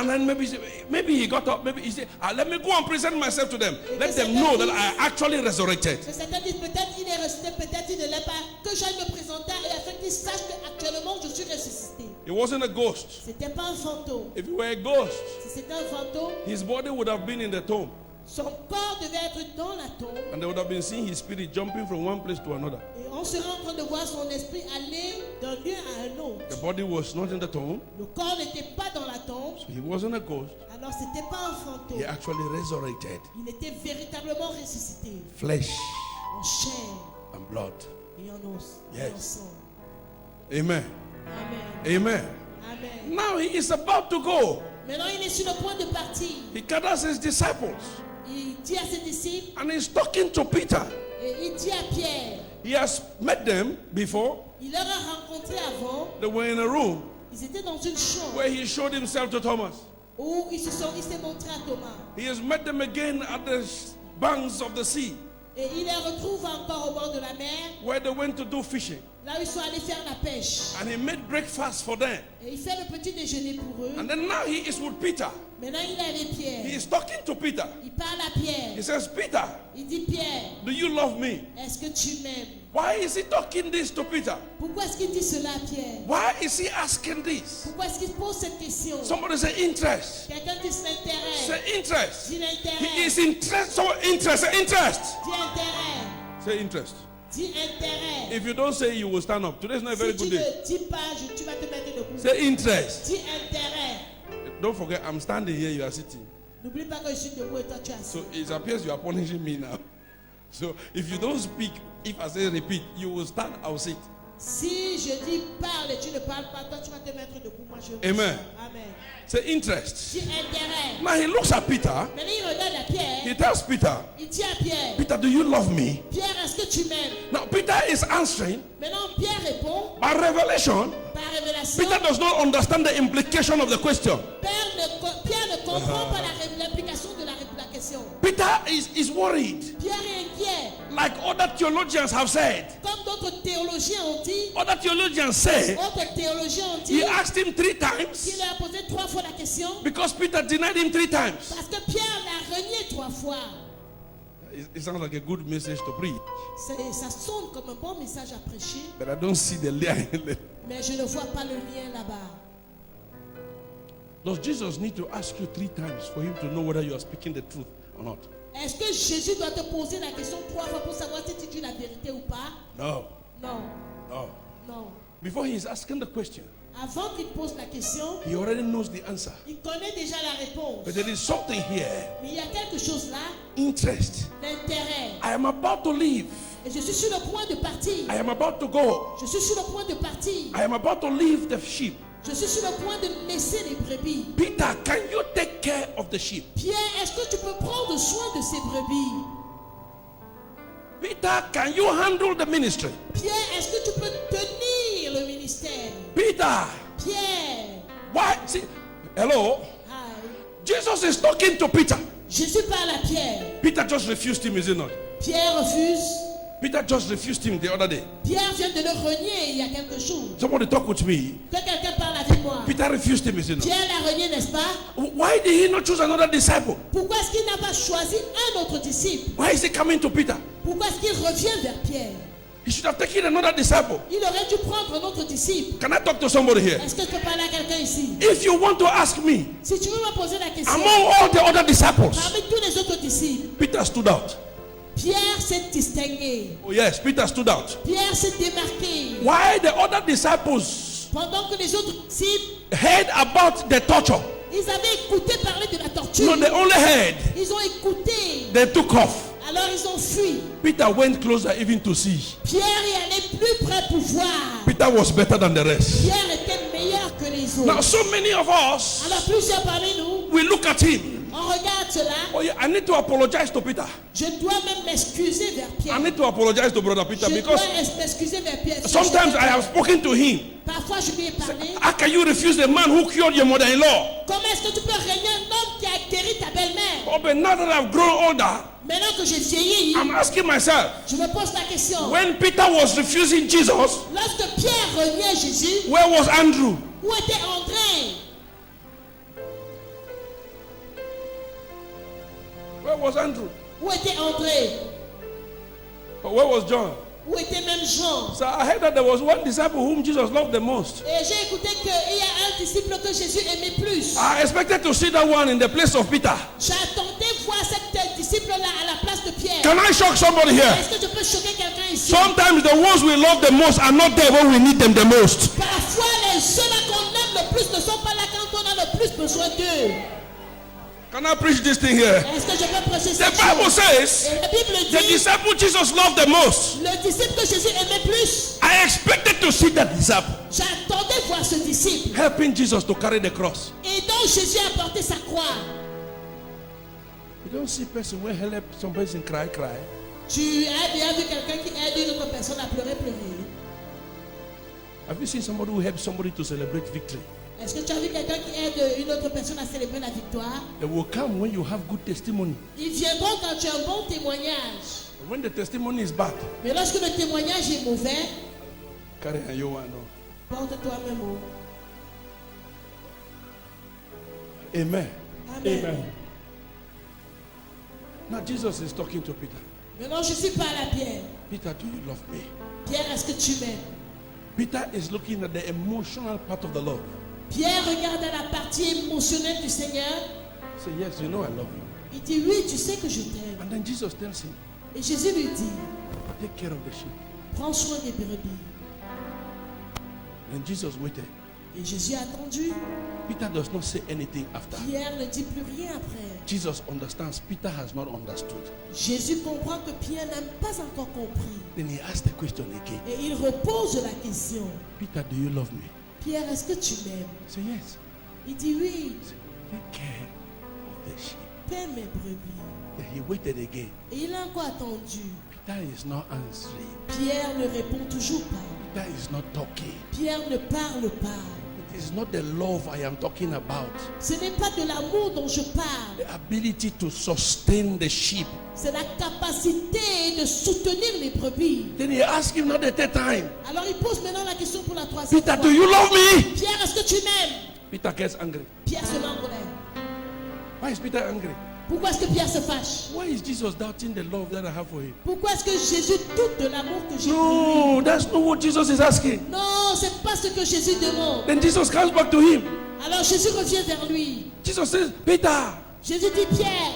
And then maybe he got up, maybe he said, let me go and present myself to them. Let them know that I actually resurrected. Mais certains disent peut-être il est ressuscité, peut-être il ne l'est pas. Que j'aille me présenter et afin qu'ils sachent qu'actuellement je suis ressuscité. It wasn't a ghost. C'était pas un fantôme. If it were a ghost, Si c'était un fantôme, his body would have been in the tomb. son corps devait être dans la tombe. And they would have been seeing his spirit jumping from one place to another. Et on serait en train de voir son esprit aller d'un lieu à un autre. The body was not in the tomb, Le corps n'était pas dans la tombe. so he wasn't a ghost. Alors c'était pas un fantôme. He actually resurrected Il était véritablement ressuscité. flesh En chair and blood. et en os. Yes. Et en sang. Amen. Amen. Amen. Amen. Now he is about to go. Maintenant il est sur le point de partir. He gathers his disciples Il dit à ses disciples and he's talking to Peter. et il dit à Pierre. He has met them before. Il leur a rencontré avant. They were in a room Ils étaient dans une chambre where he showed himself to Thomas. où il s'est montré à Thomas. He has met them again at the banks of the sea Et il les retrouve encore au bord de la mer, where they went to do fishing. là où ils sont allés faire la pêche. And he made breakfast for them. Et il fait le petit déjeuner pour eux. And then now he is with Peter. Maintenant il est avec He Pierre. is talking to Peter. Il parle à He Pierre. says, Peter, Il dit Pierre, do you love me? est-ce que tu m'aimes? Why is he talking this to Peter? Pourquoi est-ce qu'il dit cela à Pierre? Why is he asking this? Pourquoi est-ce qu'il pose cette question? Somebody say interest. Quelqu'un dit l'intérêt. Say interest. Dis He l'intérêt. is interest. So interest. Say interest. Dis intérêt. Say interest. Dis intérêt. If you don't say, you will stand up. Today is not a very Si tu good day. ne dis pas, tu vas te mettre debout. Say interest. Dis intérêt. Don't forget, I'm standing here. You are sitting. N'oublie pas que je suis debout et toi tu es assis. So it appears you are punishing me now. So if you don't speak, if I say repeat, you will stand. I will sit. Si je dis parle et tu ne parles pas, toi tu vas te mettre debout. Moi je Amen. Amen. Say interest. Dis intérêt. Now he looks at Peter. Maintenant il regarde à Pierre. He tells Peter, Il dit à Pierre. Peter, do you love me? Pierre, est-ce que tu m'aimes? Now Peter is answering Maintenant Pierre répond by revelation. par révélation. Peter does not understand the implication of the question. Pierre ne comprend pas l'implication de la question. Peter is worried. Pierre est inquiet. Like other theologians have said. Comme d'autres théologiens ont dit. Other theologians say, Autres théologiens ont dit. he asked him 3 Il times lui a posé 3 fois la question. because Peter denied him 3 times. Parce que Pierre l'a renié 3 fois. It sounds like a good message to preach, Ça sonne comme un bon message à prêcher. but I don't see the line. Mais je ne vois pas le lien là-bas. Does Jesus need to ask you 3 times for him to know whether you are speaking the truth or not? Est-ce que Jésus doit te poser la question 3 fois pour savoir si tu dis la vérité ou pas? No. Non. No. Non. Before he is asking the question, Avant qu'il pose la question, he already knows the answer. il connaît déjà la réponse. But there is something here. Mais il y a quelque chose là, Interest. l'intérêt. I am about to leave. Et je suis sur le point de partir. I am about to go. Je suis sur le point de partir. I am about to leave the sheep. Je suis sur le point de laisser les brebis. Peter, can you take care of the sheep? Pierre, est-ce que tu peux prendre soin de ces brebis? Peter, can you handle the ministry? Pierre, est-ce que tu peux tenir le ministère? Peter, Pierre. why? See, hello? Hi. Jesus is talking to Peter. Jésus parle à Pierre. Peter just refused him, is it not? Pierre refuse. Peter just refused him the other day. Pierre vient de le renier il y a quelque chose. Somebody talk with me. Que quelqu'un parle avec moi. Peter refused him, is it not? Pierre l'a renié, n'est-ce pas? Why did he not choose another disciple? Pourquoi est-ce qu'il n'a pas choisi un autre disciple? Why is he coming to Peter? Pourquoi est-ce qu'il revient vers Pierre? He should have taken another disciple. Il aurait dû prendre un autre disciple. Can I talk to somebody here? Est-ce que je peux parler à quelqu'un ici? If you want to ask me, Si tu veux me poser la question, among all the other disciples, parmi tous les autres disciples, Peter stood out. Pierre s'est distingué. Oh yes, Peter stood out. Pierre s'est démarqué. Why the other disciples Pendant que les autres disciples, heard about the torture? ils avaient écouté parler de la torture. No, they only heard. Ils ont écouté. They took off. Alors ils ont fui. Peter went closer even to see. Pierre est allé plus près pour voir. Peter was better than the rest. Pierre était meilleur que les autres. Now, so many of us, Alors plusieurs parmi nous, we look at him. on regarde cela. Oh yeah, I need to apologize to Peter. Je dois même m'excuser vers Pierre. I need to apologize to Brother Peter Je because dois m'excuser vers Pierre. sometimes I have spoken to him. Parfois je lui ai parlé. How can you refuse the man who cured your mother-in-law? Comment est-ce que tu peux régner un homme qui a guéri ta belle-mère? Oh, but now that I've grown older, Maintenant que j'ai vieilli, I'm asking myself, je me pose la question. when Peter was refusing Jesus, Lorsque Pierre reniait Jésus, where was Andrew? où était André? Where was Andrew? Où était André? Where was John? Où était même Jean? So I heard that there was one disciple whom Jesus loved the most. Et j'ai écouté qu'il y a un disciple que Jésus aimait plus. I expected to see that one in the place of Peter. J'attendais voir cet disciple-là à la place de Pierre. Can I shock somebody here? Est-ce que je peux choquer quelqu'un ici? Sometimes the ones we love the most are not there when we need them the most. Parfois, les ceux-là qu'on aime le plus ne sont pas là quand on a le plus besoin d'eux. Can I preach this thing here? Est-ce que je peux prêcher The cette Bible chose? says Et la Bible the dit, disciple Jesus loved the most. le disciple que Jésus aimait plus. I expected to see that disciple J'attendais voir ce disciple. helping Jesus to carry the cross. Et donc Jésus a porté sa croix. You don't see person where help somebody in cry. Tu as bien vu quelqu'un qui aide une autre personne à pleurer. Have you seen somebody who helps somebody to celebrate victory? Est-ce que tu as vu quelqu'un qui aide une autre personne à célébrer la victoire? They will come when you have good testimony. Ils viendront quand tu as un bon témoignage. But when the testimony is bad, Mais lorsque le témoignage est mauvais, carry and you want no. porte toi-même haut. Amen. Amen. Now Jesus is talking to Peter. Maintenant, je suis pas à la Pierre. Peter, do you love me? Pierre, est-ce que tu m'aimes? Peter is looking at the emotional part of the love. Pierre regarde à la partie émotionnelle du Seigneur. Say, yes, you know I love you. Il dit, oui, tu sais que je t'aime. And then Jesus tells him, Et Jésus lui dit, take care of the sheep. prends soin des brebis. And Jesus waited. Et Jésus a attendu. Peter does not say anything after. Pierre ne dit plus rien après. Jesus understands. Peter has not understood. Jésus comprend que Pierre n'a pas encore compris. Then he asked the question again. Et il repose la question. Peter, do you love me? Pierre, est-ce que tu m'aimes? Say yes. Il dit oui. Take care of the sheep. Paie mes brebis. Then he waited again. Et il a encore attendu. Peter is not answering. Pierre ne répond toujours pas. Peter is not talking. Pierre ne parle pas. It is not the love I am talking about. Ce n'est pas de l'amour dont je parle. The ability to sustain the sheep. C'est la capacité de soutenir les brebis. Then he asked him not the third time. Alors il pose maintenant la question pour la troisième Peter, fois. do you love me? Pierre, est-ce que tu m'aimes? Peter gets angry. Pierre se met en colère. Why is Peter angry? Pourquoi est-ce que Pierre se fâche? Why is Jesus doubting the love that I have for him? Pourquoi est-ce que Jésus doute de l'amour que j'ai pour No, that's not what Jesus is asking. lui? Non, c'est pas ce que Jésus demande. Then Jesus comes back to him. Alors Jésus revient vers lui. Jesus says, Peter, Jésus dit, Pierre,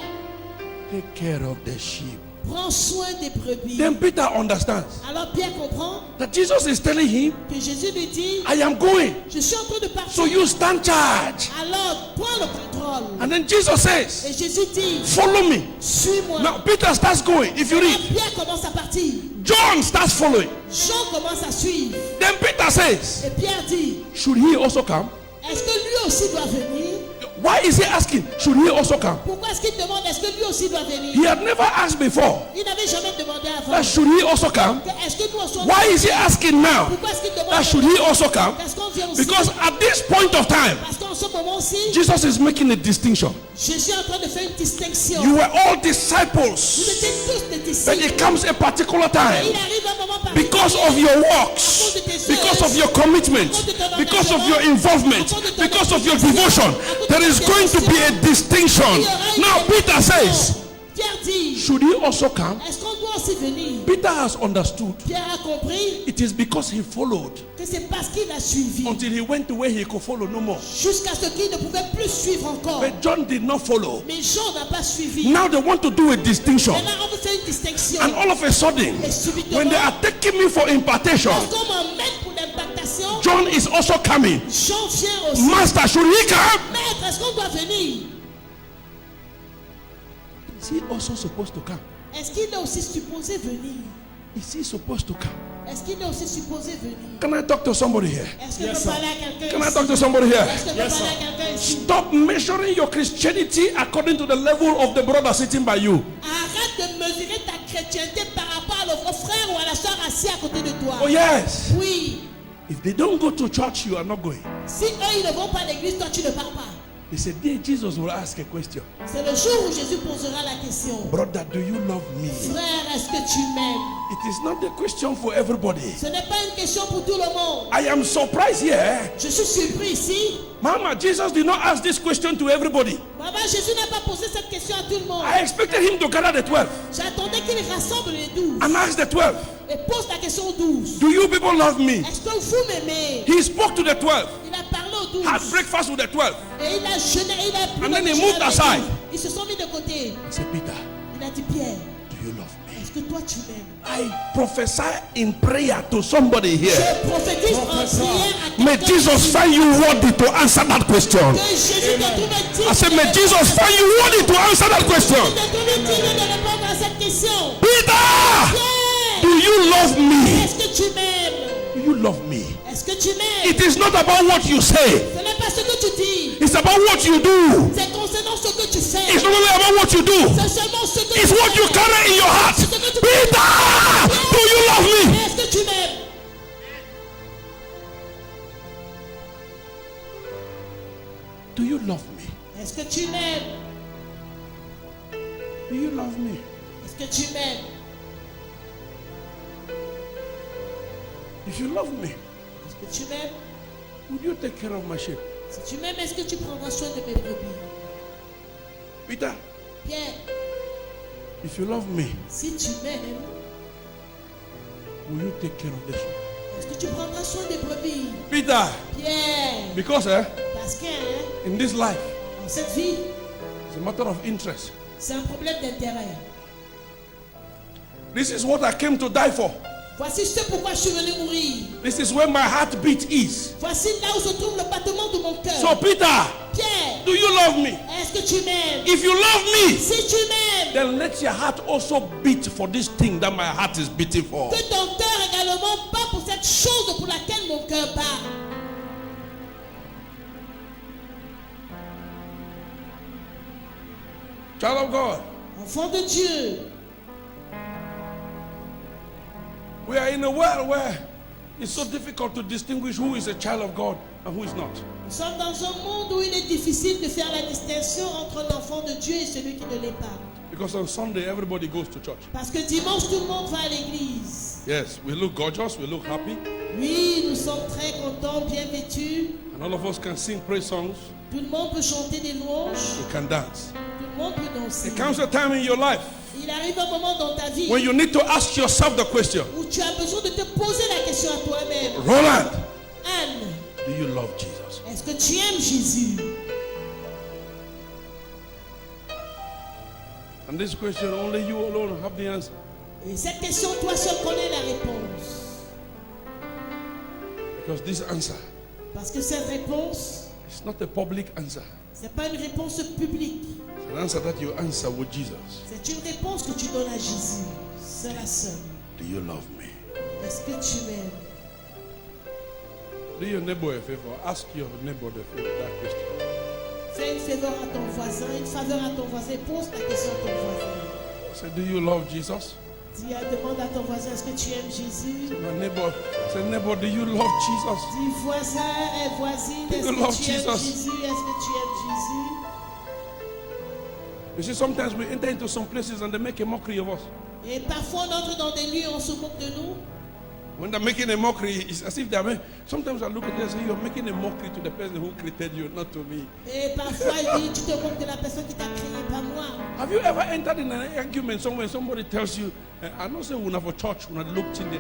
take care of the sheep. prends soin des brebis. Then Peter understands Alors Pierre comprend that Jesus is telling him, que Jésus lui dit, I am going. je suis en train de partir. So you stand charge. Alors prends le contrôle. And then Jesus says, Et Jésus dit, follow me. suis-moi. Now Peter starts going. If you Alors read, Pierre commence à partir. John starts following. Jean commence à suivre. Then Peter says, Et Pierre dit, should he also come? est-ce que lui aussi doit venir? Why is he asking, should he also come? Pourquoi est-ce qu'il demande, est-ce que lui aussi doit venir? He had never asked before, Il n'avait jamais demandé avant. that should he also come? Est-ce que nous aussi Why is he asking now, Pourquoi est-ce qu'il demande that should he also come? Est-ce qu'on vient aussi? Because at this point of time, Parce qu'en ce moment-ci, Jesus is making a distinction. je suis en train de faire une distinction. You were all Vous disciples, étiez tous des but disciples. it comes a particular time. Il arrive un moment particulier. Because of your works, because of your commitment, because of your involvement, because of your devotion, there is going to be a distinction. Now Peter says, Pierre dit, should he also come? est-ce qu'on doit aussi venir? Peter has understood. Pierre a compris It is because he followed que c'est parce qu'il a suivi. until he went to where he could follow no more. Jusqu'à ce qu'il ne pouvait plus suivre encore. But John did not follow. Mais Jean n'a pas suivi. Now they want to do a distinction. Maintenant, on veut faire une distinction. And all of a sudden, Et subitement, when they are taking me for impartation, lorsqu'on m'emmène pour l'impactation, John is also coming. Jean vient aussi. Master, should he come? Maître, est-ce qu'on doit venir? Is he also supposed to come? Est-ce qu'il est aussi supposé venir? Is he supposed to come? Est-ce qu'il est aussi supposé venir? Can I talk to somebody here? Est-ce que je peux parler à quelqu'un Can I ici? talk to somebody here? Est-ce que je peux parler à quelqu'un ici? Stop measuring your Christianity according to the level of the brother sitting by you. Arrête de mesurer ta chrétienté par rapport au frère ou à la soeur assis à côté de toi. Oh yes. Oui. If they don't go to church, you are not going. Si eux, ils ne vont pas à l'église, toi, tu ne pars pas. It's a day Jesus will ask a question. C'est le jour où Jésus posera la question. Brother, do you love me? Frère, est-ce que tu m'aimes? It is not the question for everybody. Ce n'est pas une question pour tout le monde. I am surprised here Je suis surpris ici Mama, Jesus did not ask this question to everybody. Maman, Jésus n'a pas posé cette question à tout le monde. I expected him to gather the 12 J'attendais qu'il rassemble les 12 and ask the 12, et pose la question aux 12. do you people love me? Est-ce que vous m'aimez? He spoke to the 12, Il a parlé aux 12. had breakfast with the 12. Et il a jeûné, il a pris And then le he déjeuner moved avec aside. eux. Ils se sont mis de côté. I said, Peter, Il a dit, Pierre, do you love me? est-ce que toi tu m'aimes? I prophesy in prayer to somebody here. Je prophétise en prière à May quelqu'un Jesus ici. find you worthy to answer that question. Que Jésus te trouve digne I said, de may répondre- Jesus find you worthy to answer that question. te trouve digne de répondre à cette question. Peter, Pierre, do you love me? est-ce que tu m'aimes? Do you love me? Est-ce que tu m'aimes? It is not about what you say. Ce n'est pas ce que tu dis. It's about what you do. C'est concernant ce que tu fais. It's not only about what you do. C'est seulement ce que It's tu what you fais. carry in your heart. Peter, do you love me? Est-ce que tu m'aimes? Do you love me? Est-ce que tu m'aimes? Do you love me? Est-ce que tu m'aimes? If you love me, Est-ce que tu m'aimes? would you take care of my sheep? Si tu m'aimes, est-ce que tu prendras soin de mes brebis? Peter, Pierre, if you love me, si tu m'aimes, will you take care of the sheep? est-ce que tu prendras soin des brebis? Peter, Pierre, because parce que in this life, dans cette vie, it's a matter of interest. c'est un problème d'intérêt. This is what I came to die for. Voici ce pourquoi je suis venu mourir. This is where my heartbeat is. Voici là où se trouve le battement de mon cœur. So, Peter, Pierre, do you love me? est-ce que tu m'aimes? If you love me, Si tu m'aimes, then let your heart also beat for this thing that my heart is beating for. que ton cœur également bat pour cette chose pour laquelle mon cœur bat. Child of God, Enfant de Dieu, we are in a world where it's so difficult to distinguish who is a child of God and who is not. nous sommes dans un monde où il est difficile de faire la distinction entre l'enfant de Dieu et celui qui ne l'est pas. Because on Sunday, everybody goes to church. Parce que dimanche, tout le monde va à l'église. Yes, we look gorgeous, we look happy, Oui, nous sommes très contents, bien vêtus. and all of us can sing praise songs, Tout le monde peut chanter des louanges. we can dance. Tout le monde peut danser. There comes a time in your life Il arrive un moment dans ta vie when you need to ask yourself the question, où tu as besoin de te poser la question à toi-même. Roland, Anne, do you love Jesus? est-ce que tu aimes Jésus? And this question, only you alone have the answer. Et cette question, toi seul connais la réponse. Because this answer Parce que cette réponse, is not a public answer. ce n'est pas une réponse publique. It's an answer that you answer with Jesus. C'est une réponse que tu donnes à Jésus. C'est la seule. Do you love me? Est-ce que tu m'aimes? Do your neighbor a favor. Ask your neighbor that question. Fais une faveur à ton voisin, pose la question à ton voisin. Say, do you love Jesus? Demande à ton voisin, est-ce que tu aimes Jésus? My neighbor, say, neighbor, do you love Jesus? Dis voisin et voisine, est-ce you que love tu aimes Jesus? Jésus? Est-ce que tu aimes Jésus? You see, sometimes we enter into some places and they make a mockery of us. Et parfois on entre dans des lieux, on se moque de nous. When they're making a mockery, it's as if they're. Sometimes I look at them and say, you're making a mockery to the person who created you, not to me. Et parfois il dit, tu te moques de la personne qui t'a créé, pas moi. Have you ever entered in an argument somewhere somebody tells you, I don't say we have a church, we have looked in the.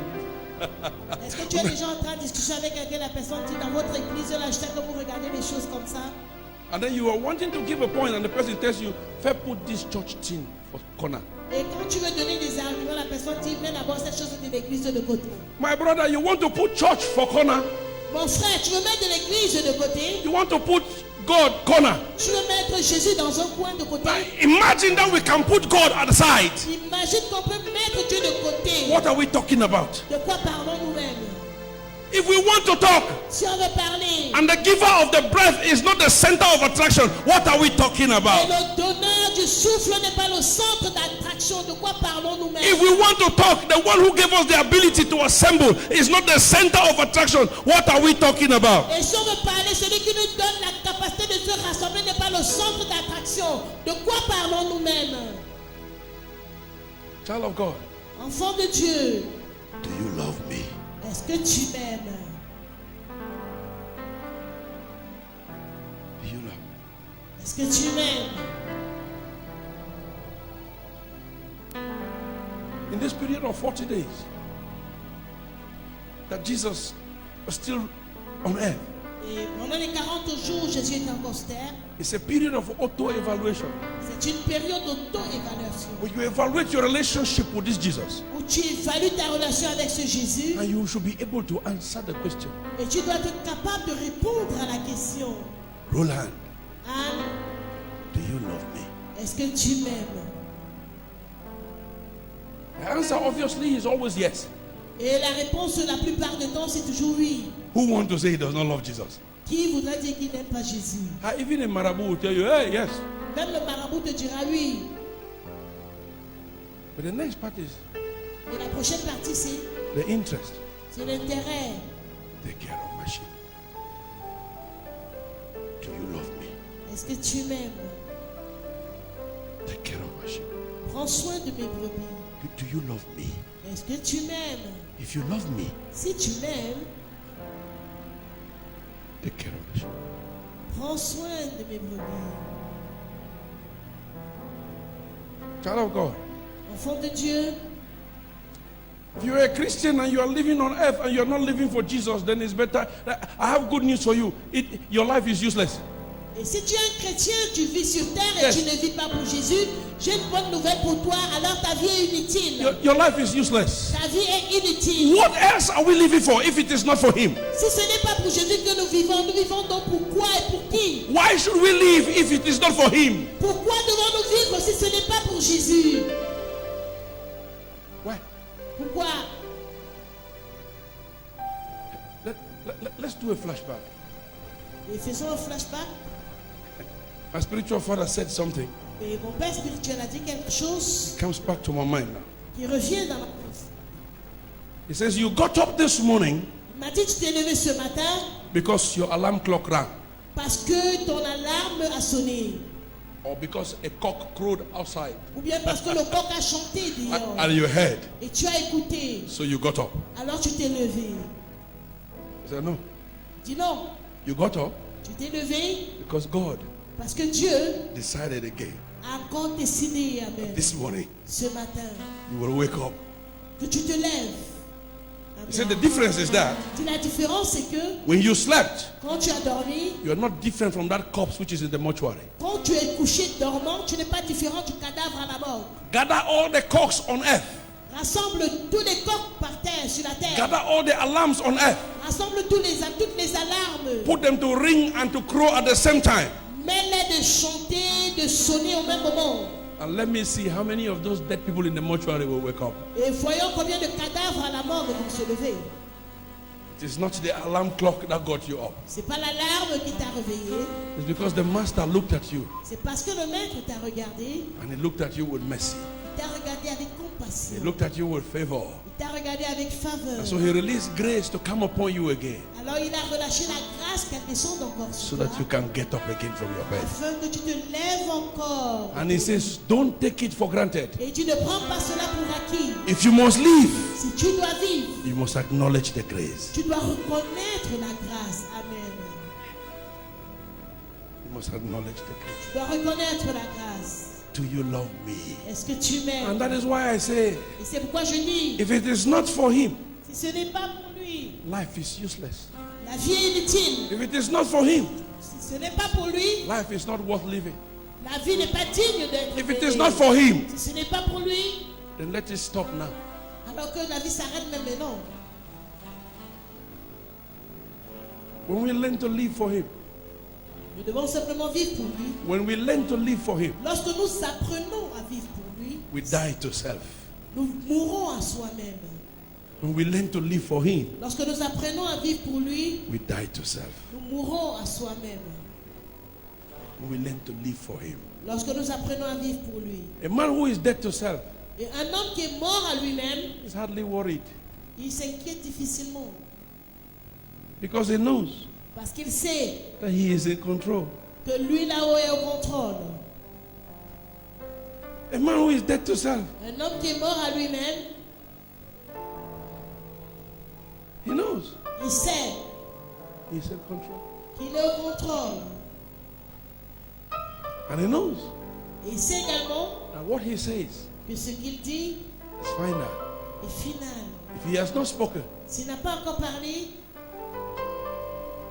Est-ce que tu es déjà en train de discuter avec quelqu'un, la personne dit dans votre église, là, je sais que vous regardez les choses comme ça. And then you are wanting to give a point, and the person tells you, "Fair put this church thing for corner." Et quand tu veux donner des arguments, la personne dit, mets d'abord cette chose de l'église de côté. My brother, you want to put church for corner? Mon frère, tu veux mettre de l'église de côté? You want to put God corner? Tu veux mettre Jésus dans un coin de côté? Imagine that we can put God at the side. Imagine qu'on peut mettre Dieu de côté. What are we talking about? De quoi parlons-nous-mêmes? If we want to talk, Si on veut parler, and the giver of the breath is not the center of attraction, what are we talking et about? le donneur du souffle n'est pas le centre d'attraction, de quoi parlons-nous-mêmes? If we want to talk, the one who gave us the ability to assemble is not the center of attraction. What are we talking about? Et si on veut parler, celui qui nous donne la capacité de se rassembler n'est pas le centre d'attraction. De quoi parlons-nous-mêmes? Child of God, Enfant de Dieu, do you love me? est-ce que tu m'aimes? you love me? Est-ce que tu m'aimes? In this period of 40 days that Jesus was still on earth, Et pendant les 40 jours, Jésus était encore sur terre. it's a period of auto-evaluation. C'est une période d'auto-évaluation Where you evaluate your relationship with this Jesus, où tu évalues ta relation avec ce Jésus and you should be able to answer the question. et tu dois être capable de répondre à la question. Roland, Anne, do you love me? est-ce que tu m'aimes? The answer obviously is always yes. Et la réponse la plupart du temps, c'est toujours oui. Who want to say he does not love Jesus? Qui voudrait dire qu'il n'aime pas Jésus? Even a marabout will tell you, hey, yes. Même le marabout te dira oui. But the next part is Et la prochaine partie, the interest. c'est l'intérêt. Take care of my sheep. Do you love me? Est-ce que tu m'aimes? Take care of my sheep. Prends soin de mes brebis. Do you love me? Est-ce que tu m'aimes? If you love me, Si tu m'aimes, take care of my sheep. prends soin de mes brebis. Child of God, Enfant de Dieu, if you're a Christian and you are living on earth and you're not living for Jesus, then it's better. I have good news for you. Your life is useless. et si tu es un chrétien, tu vis sur terre et Yes. tu ne vis pas pour Jésus, j'ai une bonne nouvelle pour toi, alors ta vie est inutile. Your life is useless. Ta vie est inutile. What else are we living for if it is not for Him? Si ce n'est pas pour Jésus que nous vivons donc pourquoi et pour qui? Why should we live if it is not for Him? Pourquoi devons-nous vivre si ce n'est pas pour Jésus? Why? Pourquoi? Let's do a flashback. Et faisons un flashback. My spiritual father said something. Et mon père spirituel a dit quelque chose It comes back to my mind now. qui revient dans ma tête. He says, you got up this morning Il m'a dit, tu t'es levé ce matin because your alarm clock rang, parce que ton alarme a sonné. or because a cock crowed outside Ou bien parce que le coq a chanté dehors. and you heard, Et tu as écouté. so you got up. Alors tu t'es levé. He said, no, Dis non. you got up Tu t'es levé because God parce que Dieu decided again a encore décidé, amen, this morning ce matin, you will wake up. que tu te lèves. He said, the Amen. difference is that Dis, la différence, c'est que when you slept, quand tu as dormi, you are not different from that corpse which is in the mortuary. quand tu es couché dormant, tu n'es pas différent du cadavre à la mort. Gather all the cocks on earth, Rassemble tous les coqs par terre, sur la terre. gather all the alarms on earth, Rassemble toutes les alarmes. put them to ring and to crow at the same time. Mets-les de chanter, de sonner au même moment. And let me see how many of those dead people in the mortuary will wake up. Et voyons combien de cadavres à la mort vont se lever. It is not the alarm clock that got you up. C'est pas l'alarme qui t'a réveillé. It's because the master looked at you C'est parce que le maître t'a regardé. and he looked at you with mercy. Il t'a regardé avec He compassion. looked at you with favor. Il t'a regardé avec faveur. And so he released grace to come upon you again Alors il a relâché la grâce qu'elle descende encore so sur that you toi. can get up again from your bed. Afin que tu te lèves encore. And he says, don't take it for granted. Et tu ne prends pas cela pour acquis. If you must live, Si tu dois vivre, you must acknowledge the grace. tu dois reconnaître la grâce. Amen. You must acknowledge the grace. Tu dois reconnaître la grâce. Do you love me? Est-ce que tu m'aimes? And that is why I say, Et c'est pourquoi je dis, if it is not for him, si ce n'est pas pour lui, life is useless. la vie est inutile. If it is not for him, Si ce n'est pas pour lui, life is not worth living. la vie n'est pas digne d'être If it menée. is not for him, Si ce n'est pas pour lui, then let it stop now. alors que la vie s'arrête même maintenant. When we learn to live for him, Nous devons simplement vivre pour lui. when we learn to live for him, Lorsque nous apprenons à vivre pour lui, we die to self. nous mourrons à soi-même. When we learn to live for him, Lorsque nous apprenons à vivre pour lui, we die to self. nous mourrons à soi-même. When we learn to live for him. Lorsque nous apprenons à vivre pour lui. A man who is dead to self Et un homme qui est mort à lui-même, is hardly worried il s'inquiète difficilement. because he knows Parce qu'il sait that he is in control. que lui là-haut est au contrôle. A man who is dead to self, Un homme qui est mort à lui-même, he knows il sait he is in control. qu'il est au contrôle. And he knows Et il sait également that what he says que ce qu'il dit is final. est final. If he has not spoken, S'il n'a pas encore parlé,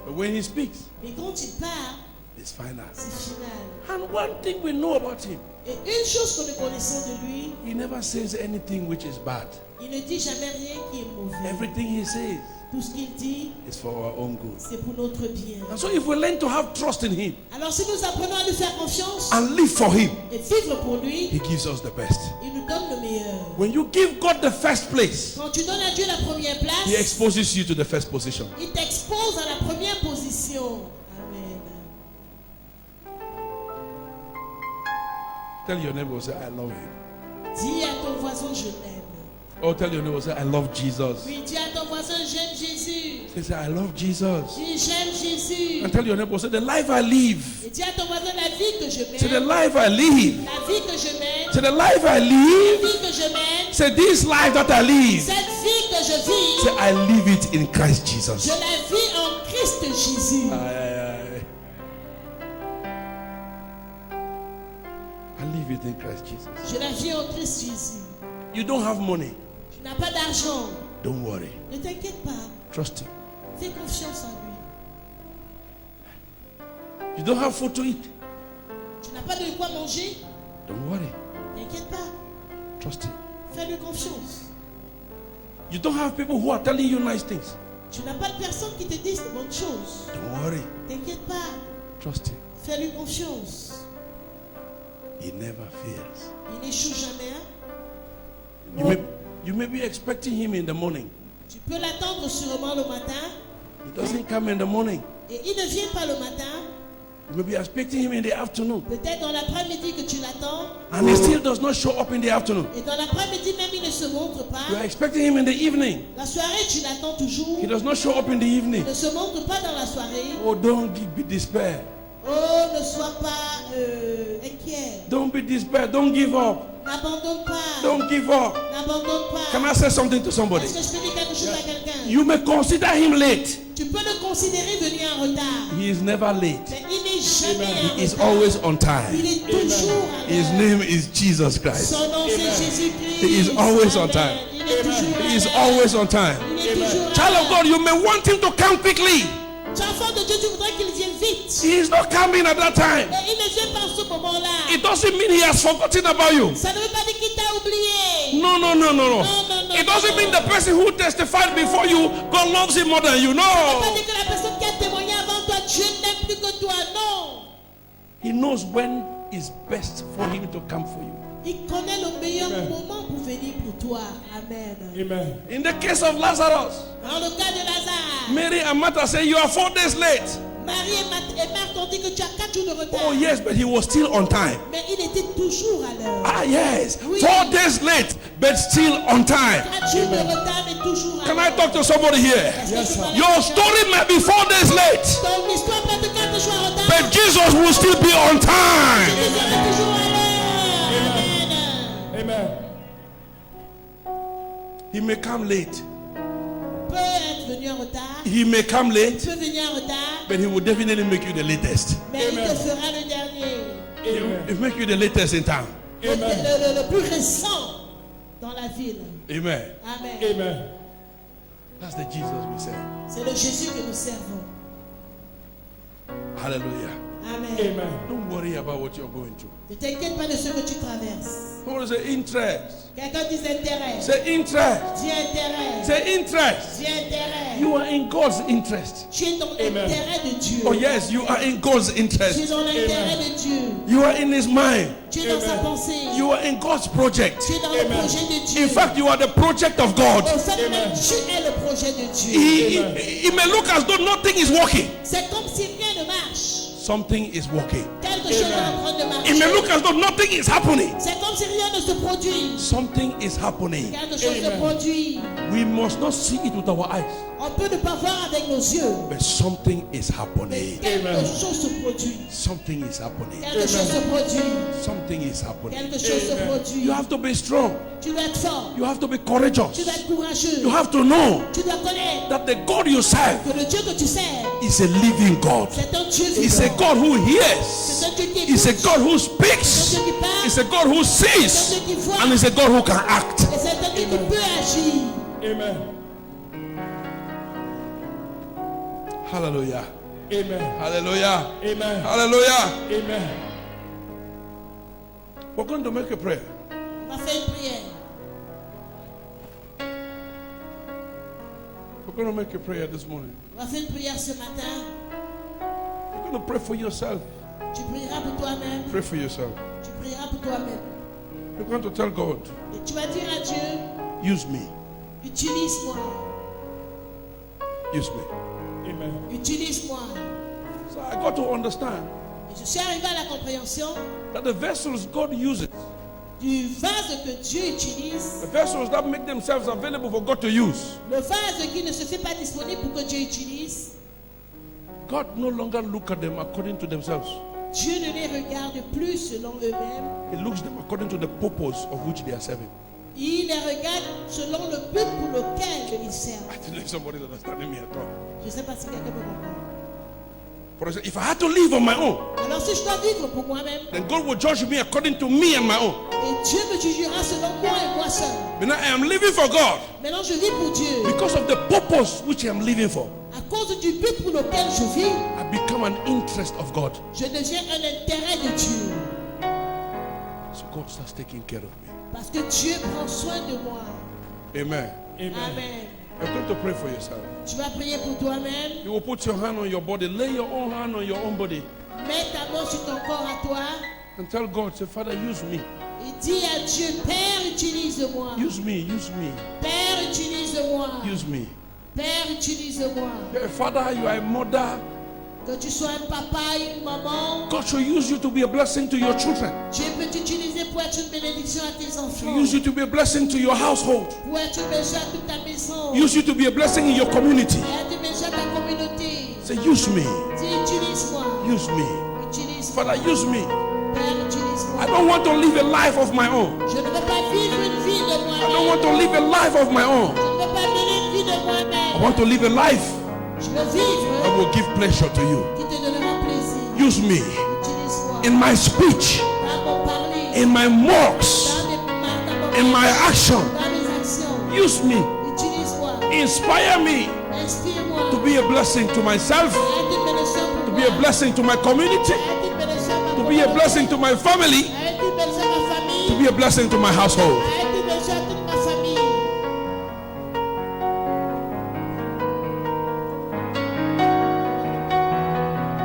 but when he speaks, mais quand il parle, it's final. c'est final. And one thing we know about him, Et une chose que nous connaissons de lui, he never says anything which is bad. il ne dit jamais rien qui est mauvais. Everything he says Tout ce qu'il dit, is for our own good. c'est pour notre bien. And so if we learn to have trust in him Alors si nous apprenons à lui faire confiance and live for him, et vivre pour lui, he gives us the best. il nous donne le meilleur. When you give God the first place, Quand tu donnes à Dieu la première he place, exposes you to the first position. il t'expose à la première position. Amen. Tell your neighbor, say, I love him. Dis à ton voisin, je l'aime. Or tell your neighbor, say, I love Jesus. Oui, dis à ton voisin, j'aime Jésus. Say, I love Jesus. Dis, j'aime Jésus. And tell your neighbor, say, the life I live. Et dis à ton voisin, la vie que je Say, the mène. life I live. La vie que je mène. Say, the life I La live. vie que je mène. Say, this life that I live. Cette vie que je vis, Say, I live it in Christ je Jesus. la vis en Christ Jésus. I live it in Christ Jesus. Je la vis en Christ Jésus. You don't have money. Tu n'as pas d'argent. Don't worry. Ne t'inquiète pas. Trust him. Fais confiance en lui. You don't have food to eat. Tu n'as pas de quoi manger. Don't worry. T'inquiète pas. Trust him. Fais-lui confiance. You don't have people who are telling you nice things. Tu n'as pas de personnes qui te disent de bonnes choses. Don't worry. T'inquiète pas. Trust him. Fais-lui confiance. He never fails. Il n'échoue jamais. Hein? You may be expecting him in the morning. Tu peux l'attendre sûrement le matin. He doesn't come in the morning. Et il ne vient pas le matin. You may be expecting him in the afternoon. Peut-être dans l'après-midi que tu l'attends. And he still does not show up in the afternoon. Et dans l'après-midi même, il ne se montre You are pas. expecting him in the evening. La soirée, tu l'attends toujours. He does not show up in the evening. Il ne se montre pas dans la soirée. Oh, don't be despair. Oh, ne sois pas inquiet. Don't be despair. Don't give up. N'abandonne pas. Don't give up. N'abandonne pas. Can I say something to somebody? Est-ce que je peux dire quelque chose à quelqu'un? You may consider him late. Tu peux le considérer venu en retard. He is never late. Mais il n'est jamais en He is retard. always on Il time. est toujours à His l'heure. name is Jesus Christ. Son nom c'est Jésus-Christ. He is always on time. Amen. Il est toujours à He is l'heure. always on time. Il est toujours à Child of l'heure. God, you may want him to come quickly. Tu es enfant de Dieu, tu voudrais qu'il vienne vite. He is not coming at that time. Et il ne vient pas en ce moment-là. It doesn't mean he has forgotten about you. Ça ne veut pas dire qu'il t'a oublié. No. Non. It doesn't mean the person who testified before you, God loves him more than you. Ça ne veut pas No. dire que la personne qui a témoigné avant toi, Dieu n'aime plus que toi. Non. He knows when is best for him to come for you. Il connaît le meilleur moment pour venir pour toi. Amen. Amen. In the case of Lazarus, Dans le cas de Lazare, Mary and Martha say, you are 4 days late. Marie et Marthe ont dit que tu as 4 jours de retard. Oh yes, but he was still on time. Mais il était toujours à l'heure. Ah yes, Oui. 4 days late, but still on time. 4 jours de retard, mais toujours à Can I l'heure. talk to somebody here? Est-ce que je peux parler Your à quelqu'un? story might be 4 days late, Ton histoire peut être 4 jours en retard. but Jesus will still be on time. Tu seras toujours à l'heure. Amen. Amen. He may come late. Peut être venu en retard. He may come late, Peut venir en retard. but he will definitely make you the latest. Mais il te fera le dernier. He will make you the latest in town. Le plus récent dans la ville. Amen. Amen. Amen. That's the Jesus we serve. C'est le Jésus que nous servons. Hallelujah. Amen. Amen. Don't worry about what you're going through. Ne t'inquiète pas de ce que tu traverses. What is the interest? Quelqu'un dit intérêt. Say interest. Dis intérêt. Say interest. Dis intérêt. You are in God's interest. Tu es dans l'intérêt de Dieu. Oh yes, you are in God's Tu es interest. dans l'intérêt de Dieu. You are in His mind. Tu es dans sa pensée. You are in God's project. Tu es dans le projet de Dieu. In fact, you are the project of God. Au fait même, tu es le projet de Dieu. It may look as though nothing is working. C'est comme si rien ne marche. Something is working. Quelque chose est en train de It may marcher. look as though nothing is happening. C'est comme si rien ne se produit. Something is happening. Quelque chose se produit. We must not see it with our eyes, On peut ne pas voir avec nos yeux. but something is Mais happening. quelque chose se produit. Something is happening. Quelque chose se produit. something is happening. Quelque chose se produit. You have to be strong. Tu dois être fort. You have to be Tu courageous. dois être courageux. You have to know Tu dois connaître that the God you serve que le Dieu que tu sers, is a living God. c'est un Dieu He's a vivant. God who C'est hears. un Dieu qui He's a écoute. God who C'est un speaks. Dieu qui parle. He's a God who C'est un sees. Dieu qui voit. And he's a God who can act. Et c'est un Dieu qui peut agir. Amen. Hallelujah. Amen. Hallelujah. Amen. Hallelujah. Amen. We're going to make a prayer. On va faire une prière. We're going to make a prayer this morning. On va faire une prière ce matin. You're going to pray for yourself. Tu prieras pour toi-même. Pray for yourself. Tu prieras pour toi-même. You're going to tell God, Et tu vas dire à Dieu, use me. utilise-moi. Use me. Amen. Utilise-moi. So I got to understand Et je suis arrivé à la compréhension that the vessels God uses, du vase que Dieu utilise, the vessels that make themselves available for God to use, le vase qui ne se fait pas disponible pour que Dieu utilise, God no longer look at them according to themselves. Dieu ne les regarde plus selon eux-mêmes. He looks them according to the purpose of which they are serving. Il les regarde selon le but pour lequel ils servent. I don't know if somebody's understanding me at all. Je ne sais pas si quelqu'un me comprend. For example, if I had to live on my own, Alors si je dois vivre pour moi-même, then God will judge me according to me and my own. et Dieu me jugera selon moi et moi seul. But now I am living for God Maintenant je vis pour Dieu. because of the purpose which I am living for. À cause du but pour lequel je vis, I become an interest of God. je deviens un intérêt de Dieu. So God starts taking care of me. Parce que Dieu prend soin de moi. Amen. Amen. Amen. You're going to pray for yourself. Tu vas prier pour toi-même. You will put your hand on your body, lay your own hand on your own body, Mets ta main sur ton corps à toi. and tell God, say, Father, use me. Et dis à Dieu, Père, utilise-moi. Use me, use me, Père, utilise-moi. use me. Père, utilise-moi. You're a father, you are a mother. Que tu sois un papa, une maman, God should use you to be a blessing to your children, Dieu peut t'utiliser pour être une bénédiction à tes to enfants. use you to be a blessing to your household, Pour être une bénédiction à toute ta maison. use you to be a blessing in your community. Et être une bénédiction à ta communauté. Say, use me, Dis, utilise-moi. use me. Utilise-moi. Father, use me. Père, utilise-moi. I don't want to live a life of my own. Je ne veux pas vivre une vie de I don't moi-même. want to live a life of my own. Je ne veux pas vivre une vie de I moi-même. want to live a life Je veux vivre that will give pleasure to you. qui te donnera plaisir. Use me Utilise-moi. in my speech, Dans mon parler. in my works, Dans in my action. Dans mes actions. Use me, Utilise-moi. inspire me Inspire-moi. to be a blessing to myself, Être une bénédiction pour to moi. be a blessing to my community, Être une bénédiction à ma to be a communauté. blessing to my family, Être une bénédiction à ma famille. to be a blessing to my household. Être une bénédiction à toute ma famille.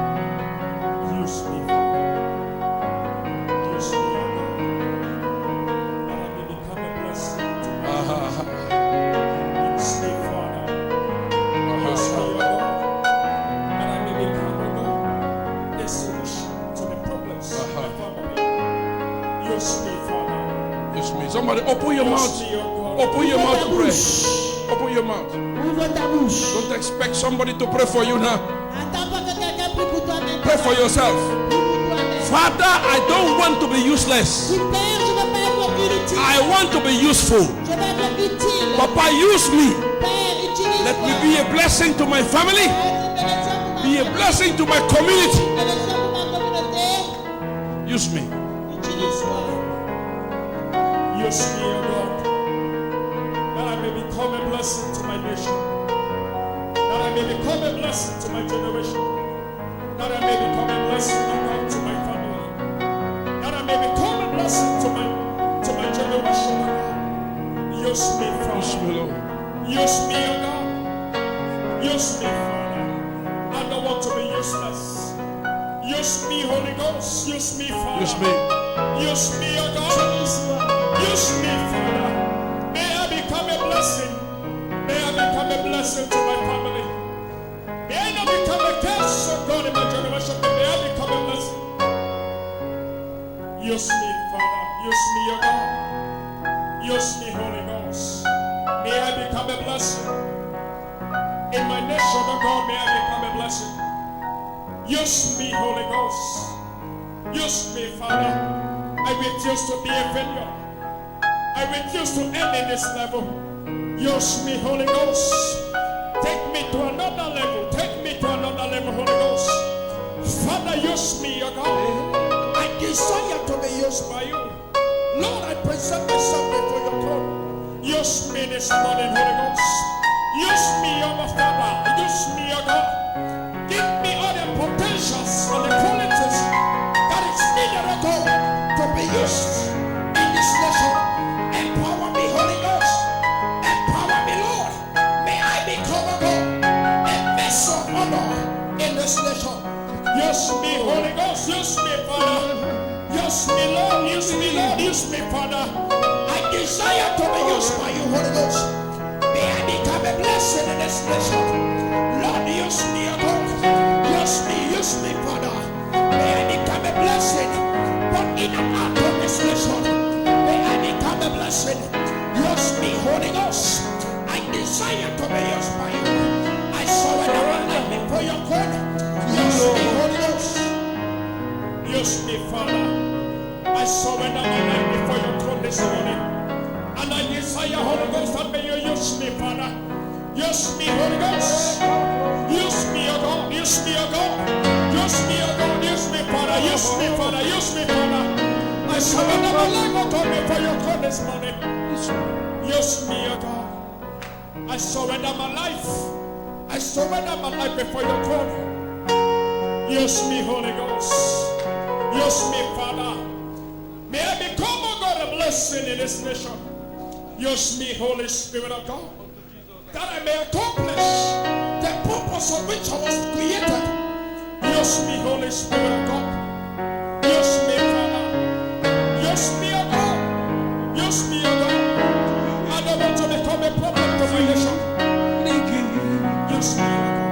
Use me, Father. Use me, O God. That I may become a blessing to my Use me, Father. Use me, O God. That I may become, O God, a solution to the problems of my family. Use me, Father. Use me. Somebody open your Use mouth. me, O God. Open your mouth to pray. bouche. Open your mouth. Ouvre ta bouche. Don't expect somebody to pray for you now. Attends pas que quelqu'un prie pour toi maintenant. Pray for yourself. Prie pour toi-même. Father, I don't want to be useless. Dis, Père, je ne veux pas être inutile. I want to be useful. Je veux être utile. Papa, use me. Père, utilise-moi. Let me be a blessing to my family. Être une bénédiction pour ma Be a famille. blessing to my community. Une bénédiction pour ma communauté. Use me. Utilise-moi. Use me, O God, that I may become a blessing to my nation, that I may become a blessing to my generation, that I may become a blessing, O God, to my family, that I may become a blessing to my generation, O God. Use me, Use Father. me, Lord. Use me, O God. Use me, Father. I don't want to be useless. Use me, Holy Ghost. Use me, Father. Use me. Use me, O God. Use me, Father. May I become a blessing. May I become a blessing to my family. May I not become a curse, oh God, in my generation, but may I become a blessing. Use me, Father. Use me, O God. Use me, Holy Ghost. May I become a blessing. In my nation, oh God, may I become a blessing. Use me, Holy Ghost. Use me, Father. I refuse to be a failure. I refuse to end in this level. Use me, Holy Ghost. Take me to another level. Take me to another level, Holy Ghost. Father, use me, your God. I desire to be used by you. Lord, I present myself before your throne. Use me this morning, Holy Ghost. Use me, your Father. Use me, your God. Give me all the potentials and the qualities that is needed, O God, to be used in this nation. Empower me, Holy Ghost. Empower me, Lord. May I become, O God, a vessel of honor in this nation. Use me, Holy Ghost. Use me, Father. Use me, Lord. Use me, Lord. Use me, Father. I desire to be used by you, Holy Ghost. May I become a blessing in this nation. Lord, use me, O God. Use me, Father. May I become a blessing, but in and out of this nation. May I become a blessing. Use me, Holy Ghost. I desire to be used by you. I surrender my life before your throne. Use me, Holy Ghost. Use me, Father. I surrender my life before your throne this morning. And I desire, Holy Ghost, that may you use me, Father. Use me, Holy Ghost. Use me, O God. Use me, O God. Use me, O God. Use me, Father. Use me, Father. Use me, Father. I surrender my life, O God, before your throne this morning. Use me, O God. I surrender my life. I surrender my life before your throne. Use me, Holy Ghost. Use me, Father. May I become, O God, a blessing in this nation. Use me, Holy Spirit of God, that I may accomplish the purpose of which I was created. Use me, Holy Spirit of God. Use me, Father. Use me, O God. Use me, O God. I don't want to become a problem to my nation. Use me, O God.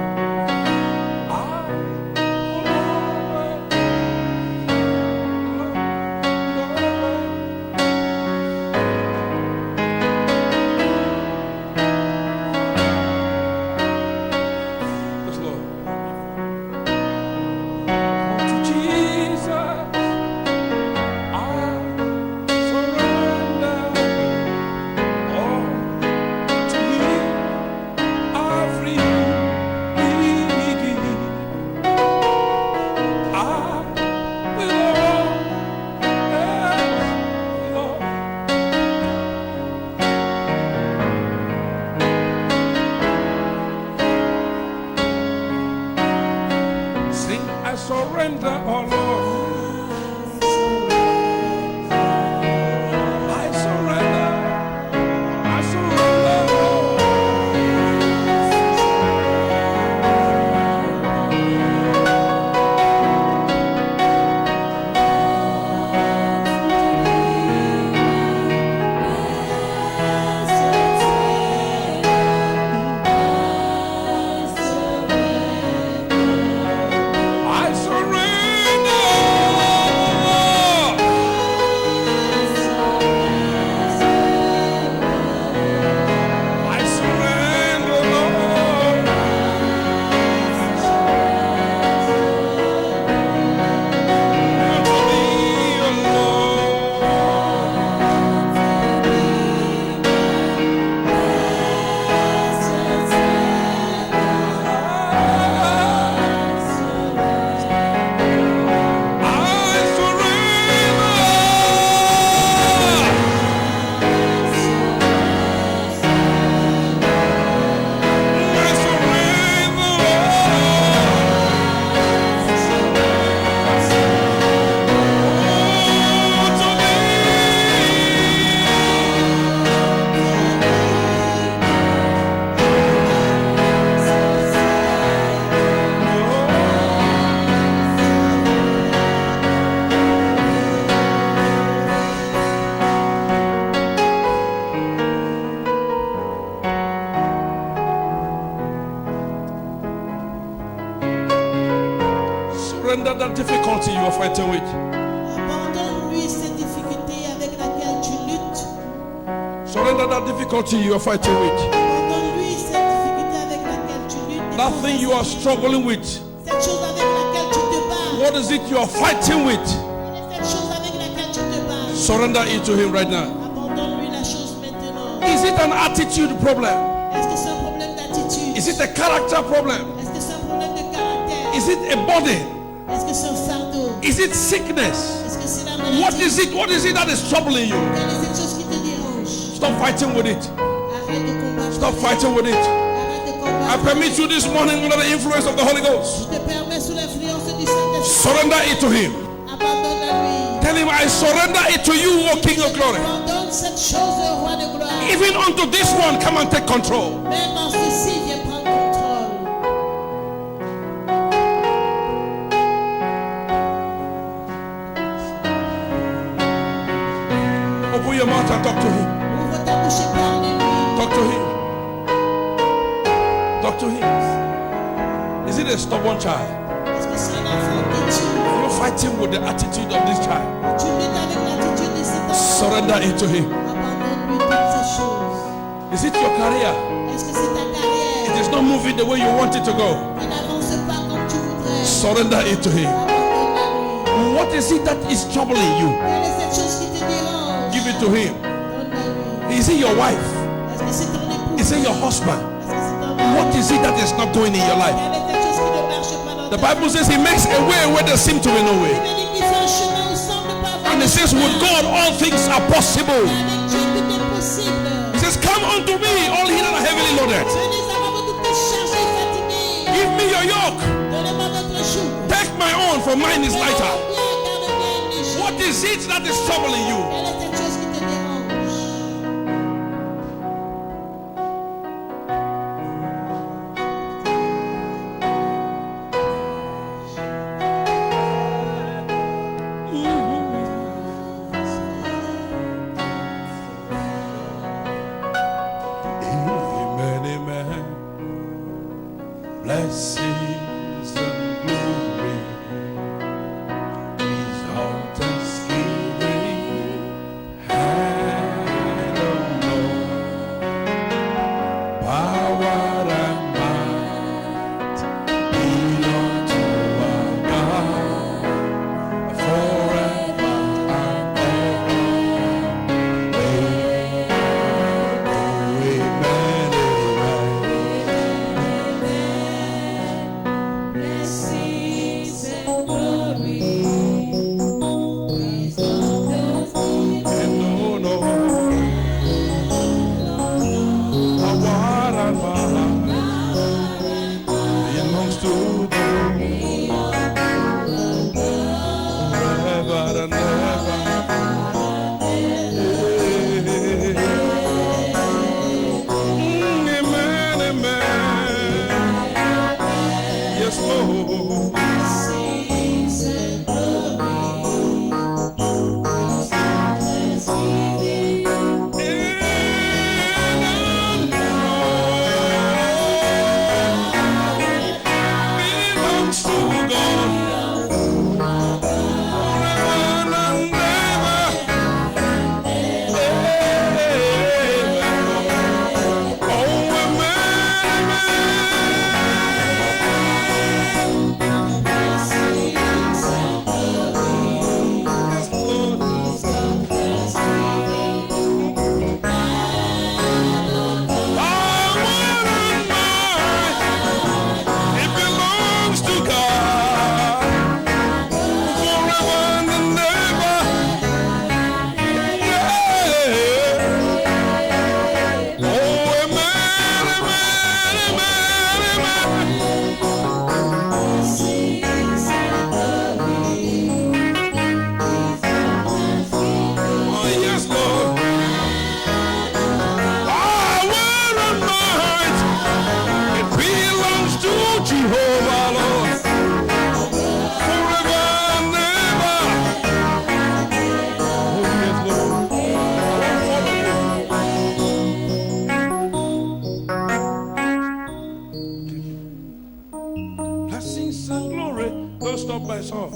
Surrender that difficulty you are fighting with. Abandonne-lui cette difficulté avec laquelle tu luttes. Surrender that difficulty you are fighting with. Abandonne-lui cette difficulté avec laquelle tu luttes. That thing you are struggling with. Cette chose avec laquelle tu te bats. What is it you are fighting with? Quelle est cette chose avec laquelle tu te bats? Surrender it to him right now. Abandonne-lui la chose maintenant. Is it an attitude problem? Est-ce que c'est un problème d'attitude? Is it a character problem? Est-ce que c'est un problème de caractère? Is it a burden? Est-ce que c'est un fardeau? Is it sickness? Est-ce que c'est la maladie? What is it? What is it that is troubling you? Quelle est cette chose qui te dérange? Stop fighting with it. Arrête de combattre. Stop fighting with it. Arrête de I combattre. permit you this morning under the influence of the Holy Ghost. Je te permets sous l'influence du Saint-Esprit. Surrender it to him. Abandonne-la-lui. Tell him, I surrender it to you, O King of Glory. Abandonne cette chose au roi de gloire. Even unto this one, come and take control. Même en ceci, viens prendre contrôle. Open your mouth and talk to him. Ouvre ta bouche et parle-lui. Talk to him. Talk to him. Is it a stubborn child? Est-ce que c'est un enfant têtu? You're fighting with the attitude of this child. Tu luttes avec l'attitude de cet enfant. Surrender it to him. Abandonne-lui toutes ces choses. Is it your career? Est-ce que c'est ta carrière? It is not moving the way you want it to go. Il n'avance pas comme tu voudrais. Surrender it to him. Abandonne-la-lui. What is it that is troubling you? Quelle est cette chose qui te dérange? Give it to him. Donne-la-lui. Is it your wife? Est-ce que c'est ton époux? Is it your husband? Est-ce que c'est ton mari? What is it that is not going in your life? Quelle est cette chose qui ne marche pas dans The ta vie? Bible says he makes a way where there seems to be no way. Il dit qu'il fait un chemin où semble pas avoir And de it says, with God all things are possible. Avec Dieu, tout est possible. He says, come unto me, all ye that are heavily loaded. Venez à moi, vous toutes les chargés et fatigués. Give me your yoke. Donnez-moi votre joug. Take my own, for mine is lighter. Prenez-le bien, car le mien est léger. What is it that is troubling you? Quelle est cette chose qui te dérange? Amen, amen. Blessings and glory. These are thanksgiving and honor. Power and might belong to our God forever and ever. Amen, amen. Blessings and glory. And no, power and might belongs to God forever and ever. Amen, amen. Yes, Lord. Blessings and Belongs to God forever and ever. Oh, it belongs to God forever and ever. Yeah. Oh, amen, amen, amen. Oh, yes, Lord. Power and might, it belongs to Jehovah, Lord, forever and ever. Oh, yes, Lord. Blessings and glory. Don't stop my song.